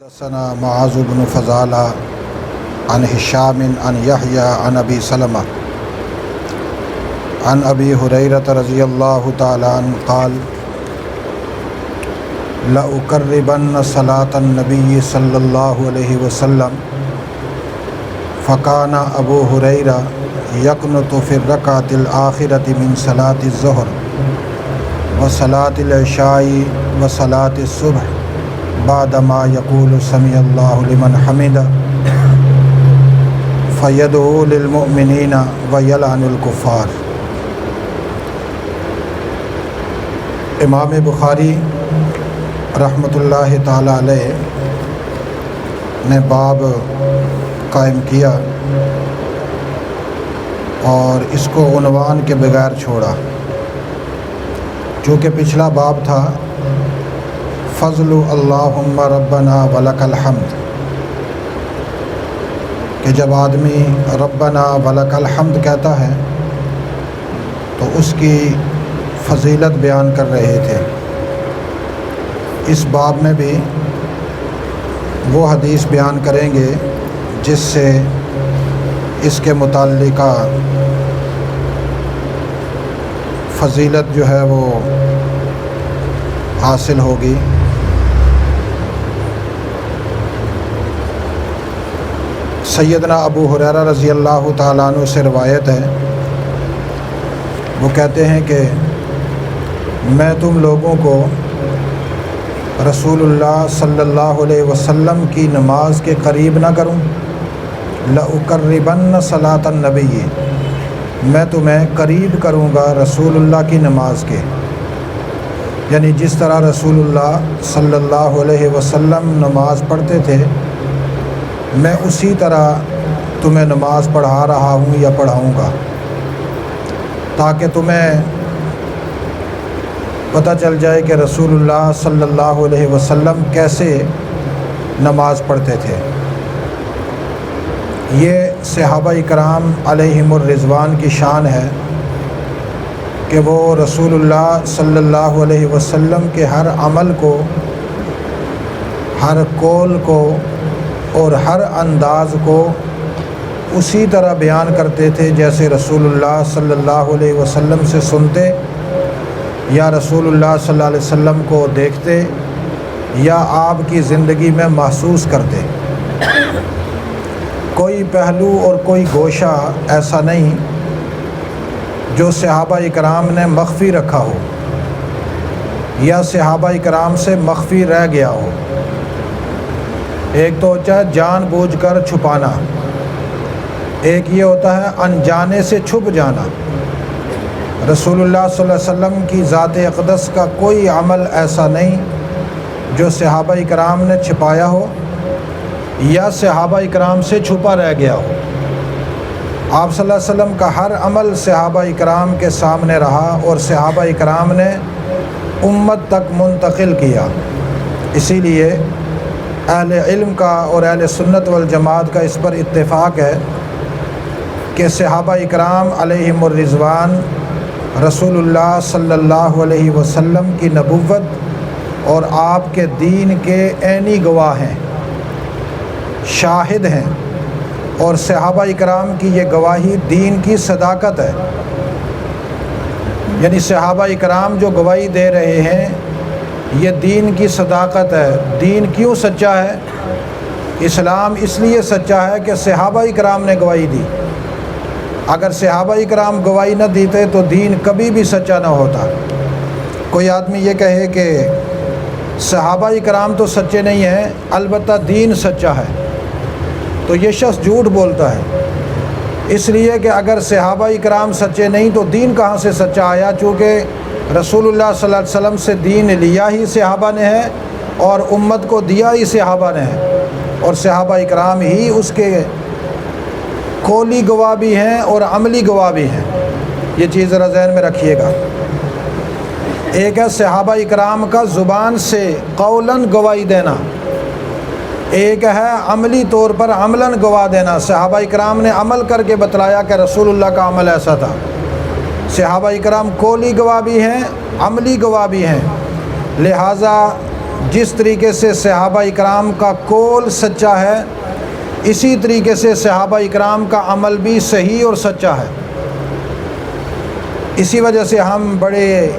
حدثنا معاذ بن فضالة عن هشام عن يحيى عن أبي سلمة عن أبي هريرة رضي الله تعالى عنه قال لأقربن صلاة النبي صلى الله عليه وسلم فكان أبو هريرة يقنط في الركعة الآخرة من صلاة الظهر وصلاة العشاء وصلاة الصبح بعدما يقول سمع الله لمن حمده فيدعو للمؤمنين ويلعن الكفار۔ امام بخاری رحمۃ اللہ تعالی علیہ نے باب قائم کیا اور اس کو عنوان کے بغیر چھوڑا، چونکہ پچھلا باب تھا فضل اللہم ربنا ولک الحمد، کہ جب آدمی ربنا ولک الحمد کہتا ہے تو اس کی فضیلت بیان کر رہے تھے۔ اس باب میں بھی وہ حدیث بیان کریں گے جس سے اس کے متعلقہ فضیلت جو ہے وہ حاصل ہوگی۔ سیدنا ابو ہریرہ رضی اللہ تعالیٰ عنہ سے روایت ہے، وہ کہتے ہیں کہ میں تم لوگوں کو رسول اللہ صلی اللہ علیہ وسلم کی نماز کے قریب نہ کروں، لأقربن صلاۃ النبی، میں تمہیں قریب کروں گا رسول اللہ کی نماز کے، یعنی جس طرح رسول اللہ صلی اللہ علیہ وسلم نماز پڑھتے تھے میں اسی طرح تمہیں نماز پڑھا رہا ہوں یا پڑھاؤں گا، تاکہ تمہیں پتہ چل جائے کہ رسول اللہ صلی اللہ علیہ وسلم کیسے نماز پڑھتے تھے۔ یہ صحابہ کرام علیہم الرضوان کی شان ہے کہ وہ رسول اللہ صلی اللہ علیہ وسلم کے ہر عمل کو، ہر قول کو اور ہر انداز کو اسی طرح بیان کرتے تھے جیسے رسول اللہ صلی اللہ علیہ وسلم سے سنتے یا رسول اللہ صلی اللہ علیہ وسلم کو دیکھتے یا آپ کی زندگی میں محسوس کرتے۔ کوئی پہلو اور کوئی گوشہ ایسا نہیں جو صحابہ کرام نے مخفی رکھا ہو یا صحابہ کرام سے مخفی رہ گیا ہو۔ ایک تو ہوتا ہے جان بوجھ کر چھپانا، ایک یہ ہوتا ہے انجانے سے چھپ جانا۔ رسول اللہ صلی اللہ علیہ وسلم کی ذات اقدس کا کوئی عمل ایسا نہیں جو صحابہ کرام نے چھپایا ہو یا صحابہ کرام سے چھپا رہ گیا ہو۔ آپ صلی اللہ علیہ وسلم کا ہر عمل صحابہ کرام کے سامنے رہا اور صحابہ کرام نے امت تک منتقل کیا۔ اسی لیے اہل علم کا اور اہل سنت والجماعت کا اس پر اتفاق ہے کہ صحابہ کرام علیہم الرضوان رسول اللہ صلی اللہ علیہ وسلم کی نبوت اور آپ کے دین کے عینی گواہ ہیں، شاہد ہیں، اور صحابہ کرام کی یہ گواہی دین کی صداقت ہے۔ یعنی صحابہ کرام جو گواہی دے رہے ہیں یہ دین کی صداقت ہے۔ دین کیوں سچا ہے؟ اسلام اس لیے سچا ہے کہ صحابہ کرام نے گواہی دی۔ اگر صحابہ کرام گواہی نہ دیتے تو دین کبھی بھی سچا نہ ہوتا۔ کوئی آدمی یہ کہے کہ صحابہ کرام تو سچے نہیں ہیں البتہ دین سچا ہے، تو یہ شخص جھوٹ بولتا ہے، اس لیے کہ اگر صحابہ کرام سچے نہیں تو دین کہاں سے سچا آیا؟ چونکہ رسول اللہ صلی اللہ علیہ وسلم سے دین لیا ہی صحابہ نے ہے اور امت کو دیا ہی صحابہ نے ہے، اور صحابہ کرام ہی اس کے قولی گواہ بھی ہیں اور عملی گواہ بھی ہیں۔ یہ چیز ذرا ذہن میں رکھیے گا۔ ایک ہے صحابہ کرام کا زبان سے قولاً گواہی دینا، ایک ہے عملی طور پر عملاً گواہ دینا۔ صحابہ کرام نے عمل کر کے بتلایا کہ رسول اللہ کا عمل ایسا تھا۔ صحابہ کرام قولی گواہ بھی ہیں، عملی گواہ بھی ہیں، لہٰذا جس طریقے سے صحابہ اکرام کا قول سچا ہے اسی طریقے سے صحابہ اکرام کا عمل بھی صحیح اور سچا ہے۔ اسی وجہ سے ہم بڑے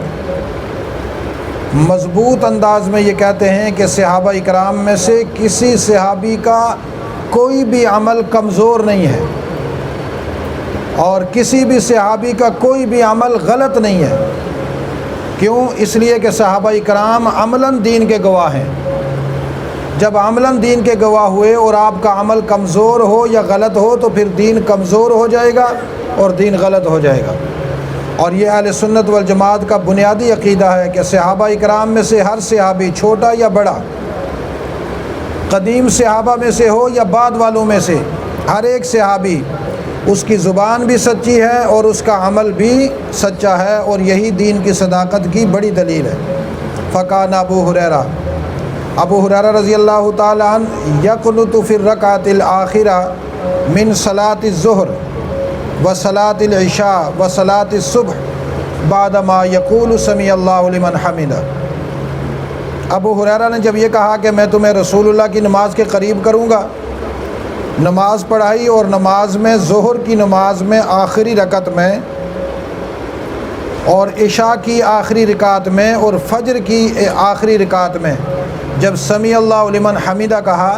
مضبوط انداز میں یہ کہتے ہیں کہ صحابہ اکرام میں سے کسی صحابی کا کوئی بھی عمل کمزور نہیں ہے اور کسی بھی صحابی کا کوئی بھی عمل غلط نہیں ہے۔ کیوں؟ اس لیے کہ صحابہ اکرام عملاً دین کے گواہ ہیں۔ جب عملاً دین کے گواہ ہوئے اور آپ کا عمل کمزور ہو یا غلط ہو تو پھر دین کمزور ہو جائے گا اور دین غلط ہو جائے گا۔ اور یہ اہل سنت والجماعت کا بنیادی عقیدہ ہے کہ صحابہ اکرام میں سے ہر صحابی چھوٹا یا بڑا، قدیم صحابہ میں سے ہو یا بعد والوں میں سے، ہر ایک صحابی اس کی زبان بھی سچی ہے اور اس کا عمل بھی سچا ہے، اور یہی دین کی صداقت کی بڑی دلیل ہے۔ فقان ابو ہریرہ رضی اللہ تعالیٰ عنہ یقنط فی الرکعۃ الآخرہ من صلاۃ الظہر وصلاۃ العشاء وصلاۃ الصبح بعد ما یقول سمیع اللہ لمن حمدہ۔ ابو ہریرہ نے جب یہ کہا کہ میں تمہیں رسول اللہ کی نماز کے قریب کروں گا، نماز پڑھائی اور نماز میں ظہر کی نماز میں آخری رکعت میں اور عشاء کی آخری رکعت میں اور فجر کی آخری رکعت میں جب سمیع اللہ لمن حمدہ کہا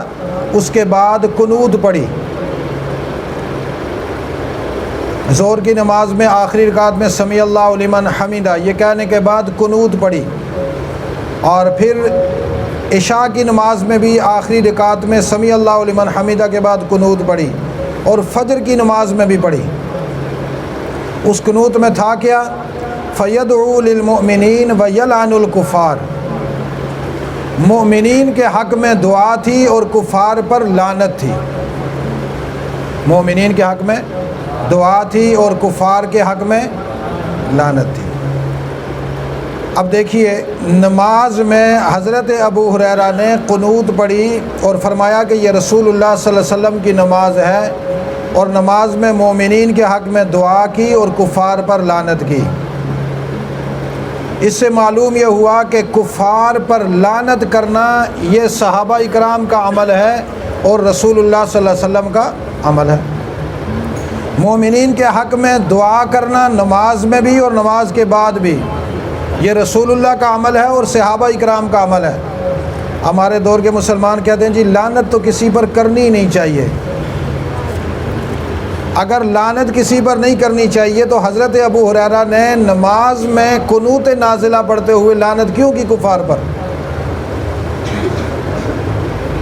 اس کے بعد قنوت پڑھی۔ ظہر کی نماز میں آخری رکعت میں سمیع اللہ لمن حمدہ یہ کہنے کے بعد قنوت پڑھی، اور پھر عشاء کی نماز میں بھی آخری رکعت میں سمیع اللہ لمن حمدہ کے بعد قنوت پڑھی، اور فجر کی نماز میں بھی پڑھی۔ اس قنوت میں تھا کیا؟ فَيَدْعُو لِلْمُؤْمِنِينَ وَيَلْعَنُ الْكُفَّارَ، مومنین کے حق میں دعا تھی اور کفار پر لعنت تھی۔ مومنین کے حق میں دعا تھی اور کفار کے حق میں لعنت تھی۔ اب دیکھیے، نماز میں حضرت ابو ہریرہ نے قنوت پڑھی اور فرمایا کہ یہ رسول اللہ صلی اللہ علیہ وسلم کی نماز ہے، اور نماز میں مومنین کے حق میں دعا کی اور کفار پر لعنت کی۔ اس سے معلوم یہ ہوا کہ کفار پر لعنت کرنا یہ صحابہ اکرام کا عمل ہے اور رسول اللہ صلی اللہ علیہ وسلم کا عمل ہے۔ مومنین کے حق میں دعا کرنا نماز میں بھی اور نماز کے بعد بھی یہ رسول اللہ کا عمل ہے اور صحابہ اکرام کا عمل ہے۔ ہمارے دور کے مسلمان کہتے ہیں جی لعنت تو کسی پر کرنی ہی نہیں چاہیے۔ اگر لعنت کسی پر نہیں کرنی چاہیے تو حضرت ابو ہریرہ نے نماز میں قنوت نازلہ پڑھتے ہوئے لعنت کیوں کی کفار پر؟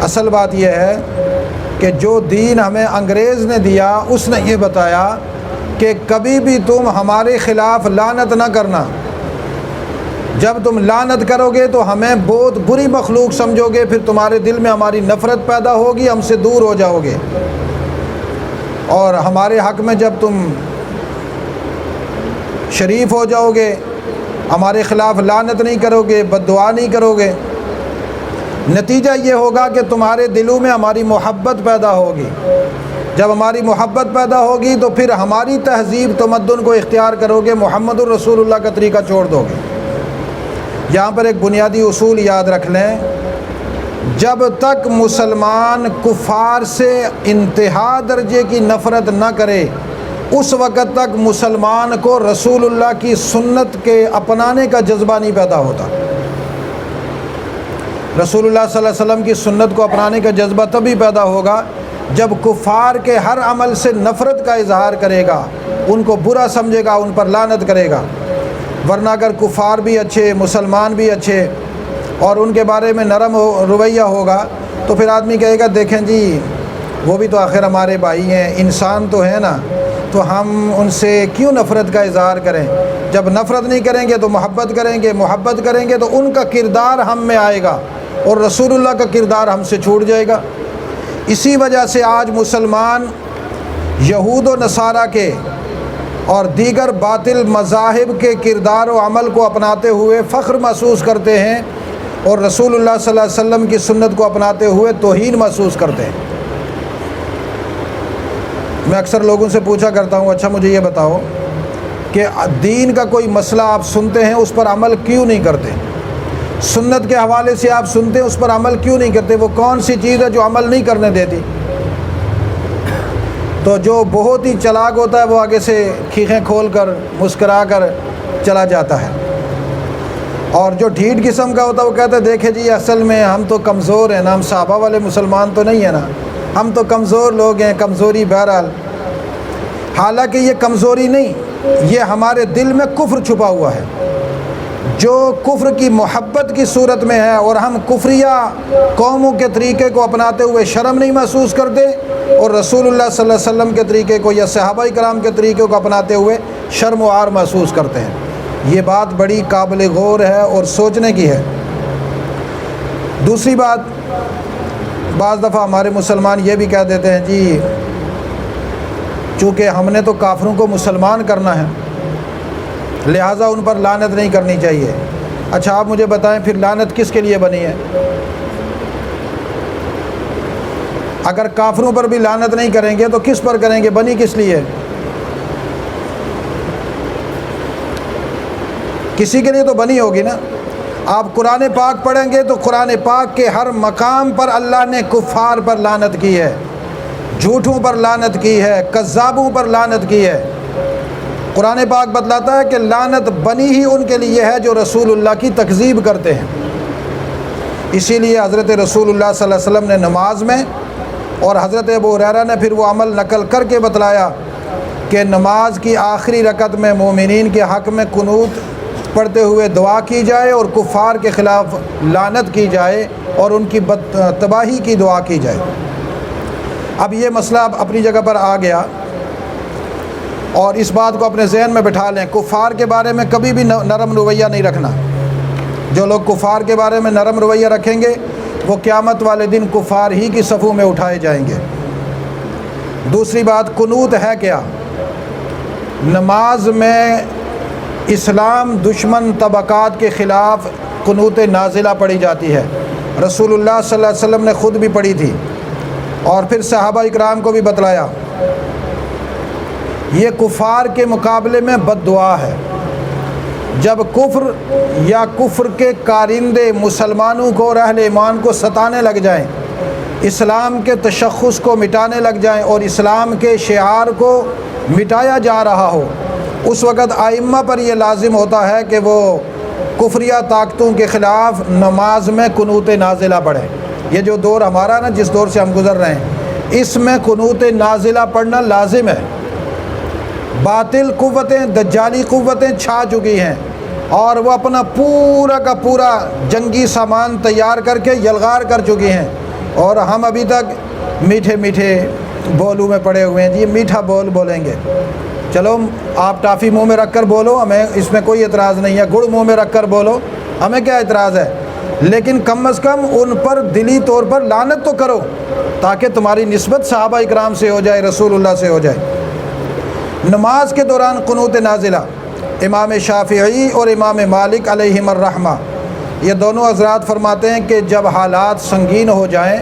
اصل بات یہ ہے کہ جو دین ہمیں انگریز نے دیا اس نے یہ بتایا کہ کبھی بھی تم ہمارے خلاف لعنت نہ کرنا۔ جب تم لعنت کرو گے تو ہمیں بہت بری مخلوق سمجھو گے، پھر تمہارے دل میں ہماری نفرت پیدا ہوگی، ہم سے دور ہو جاؤ گے، اور ہمارے حق میں جب تم شریف ہو جاؤ گے، ہمارے خلاف لعنت نہیں کرو گے، بد دعا نہیں کرو گے، نتیجہ یہ ہوگا کہ تمہارے دلوں میں ہماری محبت پیدا ہوگی۔ جب ہماری محبت پیدا ہوگی تو پھر ہماری تہذیب تمدن کو اختیار کرو گے، محمد الرسول اللہ کا طریقہ چھوڑ دو گے۔ یہاں پر ایک بنیادی اصول یاد رکھ لیں، جب تک مسلمان کفار سے انتہا درجے کی نفرت نہ کرے اس وقت تک مسلمان کو رسول اللہ کی سنت کے اپنانے کا جذبہ نہیں پیدا ہوتا۔ رسول اللہ صلی اللہ علیہ وسلم کی سنت کو اپنانے کا جذبہ تبھی پیدا ہوگا جب کفار کے ہر عمل سے نفرت کا اظہار کرے گا، ان کو برا سمجھے گا، ان پر لعنت کرے گا۔ ورنہ اگر کفار بھی اچھے، مسلمان بھی اچھے اور ان کے بارے میں نرم رویہ ہوگا تو پھر آدمی کہے گا دیکھیں جی وہ بھی تو آخر ہمارے بھائی ہیں، انسان تو ہے نا، تو ہم ان سے کیوں نفرت کا اظہار کریں؟ جب نفرت نہیں کریں گے تو محبت کریں گے، محبت کریں گے تو ان کا کردار ہم میں آئے گا اور رسول اللہ کا کردار ہم سے چھوٹ جائے گا۔ اسی وجہ سے آج مسلمان یہود و نصارہ کے اور دیگر باطل مذاہب کے کردار و عمل کو اپناتے ہوئے فخر محسوس کرتے ہیں اور رسول اللہ صلی اللہ علیہ وسلم کی سنت کو اپناتے ہوئے توہین محسوس کرتے ہیں۔ میں اکثر لوگوں سے پوچھا کرتا ہوں اچھا مجھے یہ بتاؤ کہ دین کا کوئی مسئلہ آپ سنتے ہیں اس پر عمل کیوں نہیں کرتے؟ سنت کے حوالے سے آپ سنتے ہیں، اس پر عمل کیوں نہیں کرتے؟ وہ کون سی چیز ہے جو عمل نہیں کرنے دیتی؟ تو جو بہت ہی چلاک ہوتا ہے وہ آگے سے کھیخیں کھول کر مسکرا کر چلا جاتا ہے، اور جو ڈھیٹ قسم کا ہوتا ہے وہ کہتا ہے دیکھیں جی اصل میں ہم تو کمزور ہیں نا، ہم صحابہ والے مسلمان تو نہیں ہیں نا، ہم تو کمزور لوگ ہیں، کمزوری بہرحال۔ حالانکہ یہ کمزوری نہیں، یہ ہمارے دل میں کفر چھپا ہوا ہے، جو کفر کی محبت کی صورت میں ہے، اور ہم کفریہ قوموں کے طریقے کو اپناتے ہوئے شرم نہیں محسوس کرتے، اور رسول اللہ صلی اللہ علیہ وسلم کے طریقے کو یا صحابہ کرام کے طریقے کو اپناتے ہوئے شرم و عار محسوس کرتے ہیں۔ یہ بات بڑی قابل غور ہے اور سوچنے کی ہے۔ دوسری بات، بعض دفعہ ہمارے مسلمان یہ بھی کہہ دیتے ہیں جی چونکہ ہم نے تو کافروں کو مسلمان کرنا ہے لہٰذا ان پر لعنت نہیں کرنی چاہیے۔ اچھا آپ مجھے بتائیں پھر لعنت کس کے لیے بنی ہے؟ اگر کافروں پر بھی لعنت نہیں کریں گے تو کس پر کریں گے؟ بنی کس لیے؟ کسی کے لیے تو بنی ہوگی نا۔ آپ قرآن پاک پڑھیں گے تو قرآن پاک کے ہر مقام پر اللہ نے کفار پر لعنت کی ہے، جھوٹوں پر لعنت کی ہے، کذابوں پر لعنت کی ہے۔ قرآن پاک بتلاتا ہے کہ لعنت بنی ہی ان کے لیے ہے جو رسول اللہ کی تکذیب کرتے ہیں۔ اسی لیے حضرت رسول اللہ صلی اللہ علیہ وسلم نے نماز میں، اور حضرت ابو ہریرہ نے پھر وہ عمل نقل کر کے بتلایا کہ نماز کی آخری رکعت میں مومنین کے حق میں قنوت پڑھتے ہوئے دعا کی جائے اور کفار کے خلاف لعنت کی جائے اور ان کی تباہی کی دعا کی جائے۔ اب یہ مسئلہ اب اپنی جگہ پر آ گیا، اور اس بات کو اپنے ذہن میں بٹھا لیں، کفار کے بارے میں کبھی بھی نرم رویہ نہیں رکھنا۔ جو لوگ کفار کے بارے میں نرم رویہ رکھیں گے وہ قیامت والے دن کفار ہی کی صفوں میں اٹھائے جائیں گے۔ دوسری بات، قنوت ہے کیا؟ نماز میں اسلام دشمن طبقات کے خلاف قنوت نازلہ پڑھی جاتی ہے۔ رسول اللہ صلی اللہ علیہ وسلم نے خود بھی پڑھی تھی اور پھر صحابہ اکرام کو بھی بتلایا۔ یہ کفار کے مقابلے میں بد دعا ہے۔ جب کفر یا کفر کے کارندے مسلمانوں کو اور اہل ایمان کو ستانے لگ جائیں، اسلام کے تشخص کو مٹانے لگ جائیں اور اسلام کے شعار کو مٹایا جا رہا ہو، اس وقت ائمہ پر یہ لازم ہوتا ہے کہ وہ کفریہ طاقتوں کے خلاف نماز میں قنوت نازلہ پڑھیں۔ یہ جو دور ہمارا نا، جس دور سے ہم گزر رہے ہیں، اس میں قنوت نازلہ پڑھنا لازم ہے۔ باطل قوتیں، دجالی قوتیں چھا چکی ہیں اور وہ اپنا پورا کا پورا جنگی سامان تیار کر کے یلغار کر چکی ہیں، اور ہم ابھی تک میٹھے میٹھے بولوں میں پڑے ہوئے ہیں۔ جی میٹھا بول بولیں گے، چلو آپ ٹافی منہ میں رکھ کر بولو، ہمیں اس میں کوئی اعتراض نہیں ہے، گڑ منہ میں رکھ کر بولو، ہمیں کیا اعتراض ہے، لیکن کم از کم ان پر دلی طور پر لعنت تو کرو تاکہ تمہاری نسبت صحابہ اکرام سے ہو جائے، رسول اللہ سے ہو جائے۔ نماز کے دوران قنوت نازلہ، امام شافعی اور امام مالک علیہم الرحمہ یہ دونوں حضرات فرماتے ہیں کہ جب حالات سنگین ہو جائیں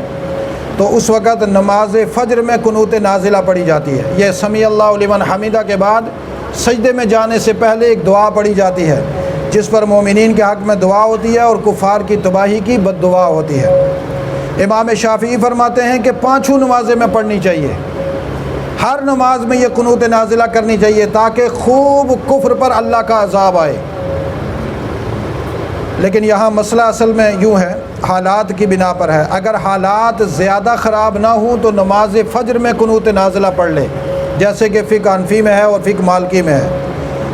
تو اس وقت نماز فجر میں قنوت نازلہ پڑھی جاتی ہے۔ یہ سمیع اللہ لمن حمیدہ کے بعد سجدے میں جانے سے پہلے ایک دعا پڑھی جاتی ہے جس پر مومنین کے حق میں دعا ہوتی ہے اور کفار کی تباہی کی بد دعا ہوتی ہے۔ امام شافعی فرماتے ہیں کہ 5 نمازیں میں پڑھنی چاہیے، ہر نماز میں یہ قنوت نازلہ کرنی چاہیے تاکہ خوب کفر پر اللہ کا عذاب آئے۔ لیکن یہاں مسئلہ اصل میں یوں ہے، حالات کی بنا پر ہے۔ اگر حالات زیادہ خراب نہ ہوں تو نماز فجر میں قنوت نازلہ پڑھ لے، جیسے کہ فقہ حنفی میں ہے اور فقہ مالکی میں ہے۔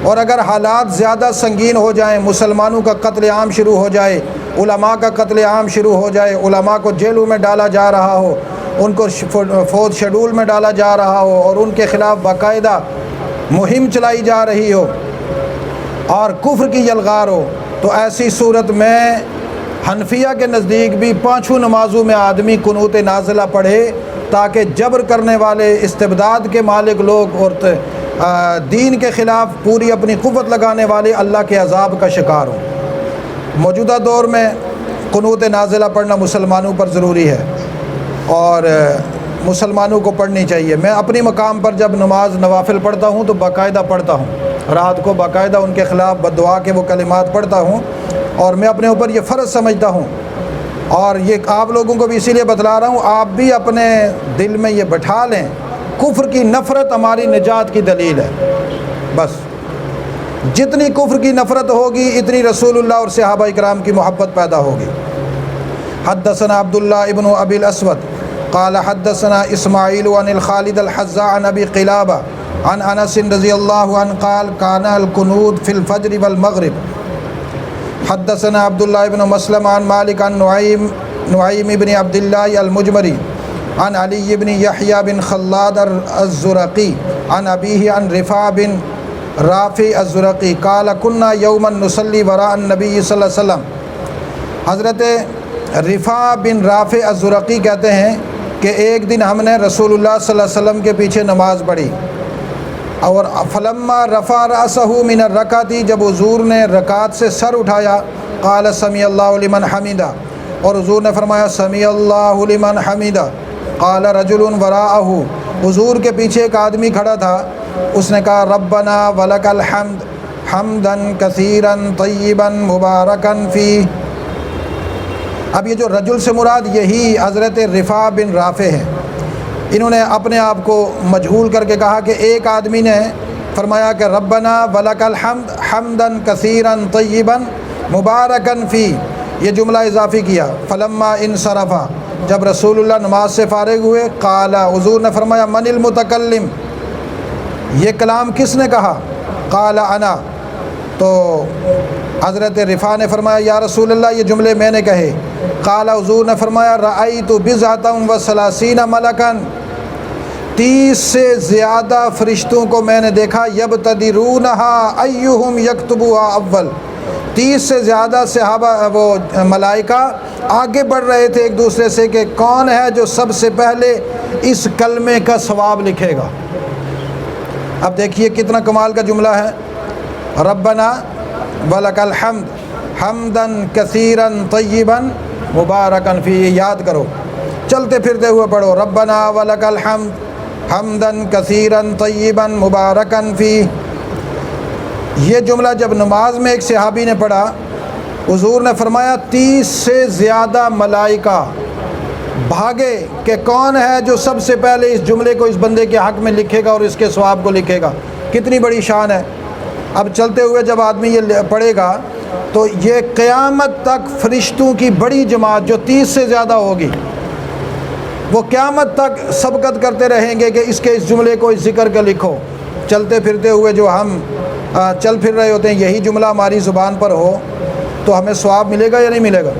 اور اگر حالات زیادہ سنگین ہو جائیں، مسلمانوں کا قتل عام شروع ہو جائے، علماء کا قتل عام شروع ہو جائے، علماء کو جیلوں میں ڈالا جا رہا ہو، ان کو فوج شیڈول میں ڈالا جا رہا ہو اور ان کے خلاف باقاعدہ مہم چلائی جا رہی ہو اور کفر کی یلغار ہو، تو ایسی صورت میں حنفیہ کے نزدیک بھی 5 نمازوں میں آدمی قنوت نازلہ پڑھے تاکہ جبر کرنے والے، استبداد کے مالک لوگ اور دین کے خلاف پوری اپنی قوت لگانے والے اللہ کے عذاب کا شکار ہوں۔ موجودہ دور میں قنوت نازلہ پڑھنا مسلمانوں پر ضروری ہے اور مسلمانوں کو پڑھنی چاہیے۔ میں اپنی مقام پر جب نماز نوافل پڑھتا ہوں تو باقاعدہ پڑھتا ہوں، رات کو باقاعدہ ان کے خلاف بد دعا کے وہ کلمات پڑھتا ہوں اور میں اپنے اوپر یہ فرض سمجھتا ہوں، اور یہ آپ لوگوں کو بھی اسی لیے بتلا رہا ہوں، آپ بھی اپنے دل میں یہ بٹھا لیں، کفر کی نفرت ہماری نجات کی دلیل ہے۔ بس جتنی کفر کی نفرت ہوگی اتنی رسول اللہ اور صحابہ کرام کی محبت پیدا ہوگی۔ حدثنا عبداللہ ابن ابی الاسود قال حدثنا اسماعیل عن الخالد الحذاء عن ابی قلابہ عن انس رضی اللہ عنہ قال کان القنوت فی الفجر والمغرب۔ حدثنا عبداللہ ابن مسلم عن مالک عن نعیم ابن عبداللہ المجمری عن علی ابن یحییٰ بن خلاد الزرقی عن ابیہ عن رفاع بن رافع الزرقی قال کنا یوما نصلی وراء النبی صلی اللہ علیہ وسلم۔ حضرت رفاع بن رافع الزرقی کہتے ہیں کہ ایک دن ہم نے رسول اللہ صلی اللہ علیہ وسلم کے پیچھے نماز پڑھی، اور فلما رفع رأسہ من الرکعۃ، جب حضور نے رکعت سے سر اٹھایا، قال سمع اللہ لمن حمدہ، اور حضور نے فرمایا سمع اللہ لمن حمدہ۔ قال رجل وراءہ، حضور کے پیچھے ایک آدمی کھڑا تھا، اس نے کہا ربنا ولک الحمد حمدا کثیرا طیبا مبارکا فیہ۔ اب یہ جو رجل سے مراد یہی حضرت رفاع بن رافع ہیں۔ انہوں نے اپنے آپ کو مجہول کر کے کہا کہ ایک آدمی نے فرمایا کہ ربنا ولک الحمد حمدا کثیرا طیبا مبارکا فیہ، یہ جملہ اضافی کیا۔ فلما انصرف، جب رسول اللہ نماز سے فارغ ہوئے، قال، حضور نے فرمایا من المتکلم، یہ کلام کس نے کہا؟ قال انا، تو حضرت رفاع نے فرمایا یا رسول اللہ یہ جملے میں نے کہے۔ قال، حضور نے فرمایا رأیت بضعۃ وثلاثین ملکا، 30 سے زیادہ فرشتوں کو میں نے دیکھا، یبتدرونہا ایہم یکتبوہا اول، 30 سے زیادہ صحابہ وہ ملائکہ آگے بڑھ رہے تھے ایک دوسرے سے کہ کون ہے جو سب سے پہلے اس کلمے کا ثواب لکھے گا۔ اب دیکھیے کتنا کمال کا جملہ ہے، ربنا ولک الحمد حمدا کثیرا طیبا مبارکا فیہ، یاد کرو، چلتے پھرتے ہوئے پڑھو ربنا ولک الحمد حمدا کثیرا طیبا مبارکا فیہ۔ یہ جملہ جب نماز میں ایک صحابی نے پڑھا، حضور نے فرمایا 30 سے زیادہ ملائکہ بھاگے کہ کون ہے جو سب سے پہلے اس جملے کو اس بندے کے حق میں لکھے گا اور اس کے ثواب کو لکھے گا۔ کتنی بڑی شان ہے۔ اب چلتے ہوئے جب آدمی یہ پڑھے گا تو یہ قیامت تک فرشتوں کی بڑی جماعت جو 30 سے زیادہ ہوگی، وہ قیامت تک سبقت کرتے رہیں گے کہ اس کے اس جملے کو اس ذکر کا لکھو۔ چلتے پھرتے ہوئے جو ہم چل پھر رہے ہوتے ہیں، یہی جملہ ہماری زبان پر ہو تو ہمیں ثواب ملے گا یا نہیں ملے گا؟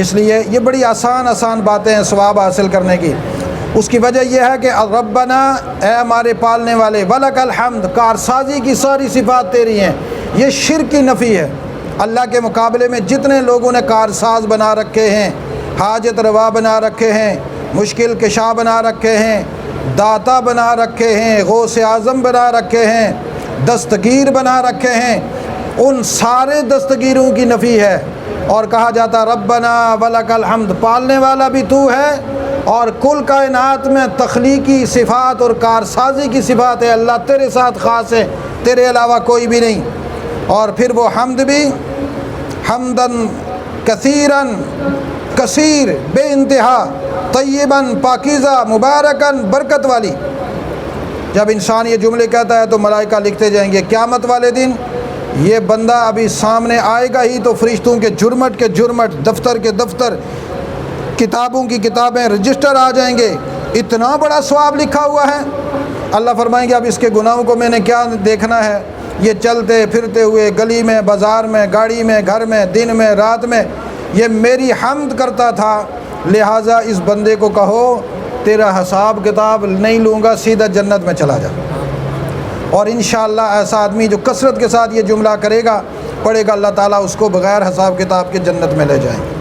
اس لیے یہ بڑی آسان باتیں ہیں ثواب حاصل کرنے کی۔ اس کی وجہ یہ ہے کہ ربنا، اے ہمارے پالنے والے، ولک الحمد، کارسازی کی ساری صفات تیری ہیں۔ یہ شرک کی نفی ہے۔ اللہ کے مقابلے میں جتنے لوگوں نے کارساز بنا رکھے ہیں، حاجت روا بنا رکھے ہیں، مشکل کشا بنا رکھے ہیں، داتا بنا رکھے ہیں، غوث اعظم بنا رکھے ہیں، دستگیر بنا رکھے ہیں، ان سارے دستگیروں کی نفی ہے، اور کہا جاتا ربنا ولک الحمد، پالنے والا بھی تو ہے اور کل کائنات میں تخلیقی صفات اور کارسازی کی صفات ہے، اللہ تیرے ساتھ خاص ہے، تیرے علاوہ کوئی بھی نہیں۔ اور پھر وہ حمد بھی حمدن کثیرن، کثیر بے انتہا، طیباً پاکیزہ، مبارکاً برکت والی۔ جب انسان یہ جملے کہتا ہے تو ملائکہ لکھتے جائیں گے۔ قیامت والے دن یہ بندہ ابھی سامنے آئے گا ہی تو فرشتوں کے جرمٹ، دفتر کے دفتر، کتابوں کی کتابیں، رجسٹر آ جائیں گے، اتنا بڑا ثواب لکھا ہوا ہے۔ اللہ فرمائیں گے اب اس کے گناہوں کو میں نے کیا دیکھنا ہے، یہ چلتے پھرتے ہوئے گلی میں، بازار میں، گاڑی میں، گھر میں، دن میں، رات میں یہ میری حمد کرتا تھا، لہٰذا اس بندے کو کہو تیرا حساب کتاب نہیں لوں گا، سیدھا جنت میں چلا جا۔ اور انشاءاللہ ایسا آدمی جو کثرت کے ساتھ یہ جملہ کرے گا، پڑھے گا، اللہ تعالیٰ اس کو بغیر حساب کتاب کے جنت میں لے جائیں گے۔